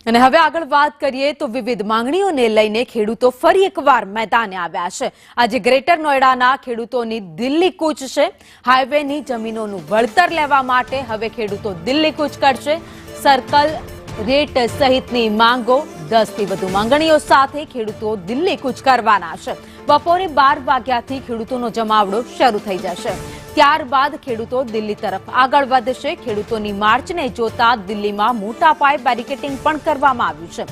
અને હવે આગળ વાત કરીએ તો વિવિધ માંગણીઓને લઈને ખેડૂતો ફરી એકવાર મેદાને આવ્યા છે। આજે ગ્રેટર નોઈડાના ખેડૂતોની દિલ્હી કૂચ છે। હાઈવેની જમીનોનું વળતર લેવા માટે હવે ખેડૂતો દિલ્હી કૂચ કરશે। સર્કલ રેટ સહિતની માંગો 10 થી વધુ માંગણીઓ સાથે ખેડૂતો દિલ્હી કૂચ કરવાના છે। બપોરે 12 વાગ્યાથી ખેડૂતોનો જમાવડો શરૂ થઈ જશે। ત્યારબાદ ખેડૂતો દિલ્હી તરફ આગળ વધશે। ખેડૂતોની માર્ચને જોતા દિલ્હીમાં મોટા પાયે બેરિકેડિંગ પણ કરવામાં આવ્યું છે।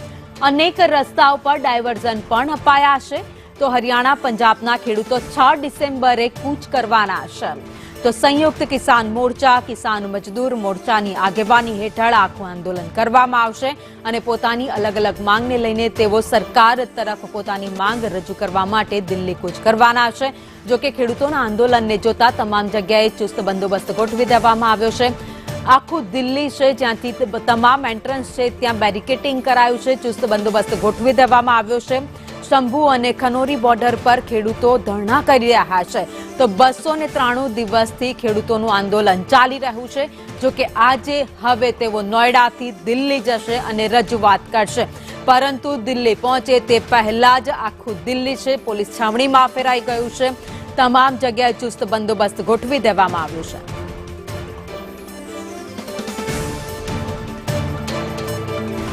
અનેક રસ્તાઓ પર ડાયવર્ઝન પણ અપાયા છે। તો હરિયાણા પંજાબના ખેડૂતો 6 ડિસેમ્બરે કૂચ કરવાના છે। તો સંયુક્ત કિસાન મોરચા કિસાન મજદૂર મોરચાની આગેવાની હેઠળ આખું આંદોલન કરવામાં આવશે અને પોતાની અલગ અલગ માંગને લઈને તેઓ સરકાર તરફ પોતાની માંગ રજૂ કરવા માટે દિલ્હી કૂચ કરવાના છે। જો કે ખેડૂતોના આંદોલનને જોતા તમામ જગ્યાએ ચુસ્ત બંદોબસ્ત ગોઠવી દેવામાં આવ્યો છે। આખું દિલ્હી છે જ્યાંથી તમામ એન્ટ્રન્સ છે ત્યાં બેરિકેડિંગ કરાયું છે, ચુસ્ત બંદોબસ્ત ગોઠવી દેવામાં આવ્યો છે। શંભુ અને ખનોરી બોર્ડર પર ખેડૂતો ધરણા કરી રહ્યા છે। તો 293 દિવસથી ખેડૂતોનું આંદોલન ચાલી રહ્યું છે। જો કે આજે હવે તેઓ નોઈડાથી દિલ્હી જશે અને રજૂઆત કરશે, પરંતુ દિલ્હી પહોંચે તે પહેલા જ આખું દિલ્હી છે પોલીસ છાવણીમાં ફેરાઈ ગયું છે। તમામ જગ્યાએ ચુસ્ત બંદોબસ્ત ગોઠવી દેવામાં આવ્યો છે।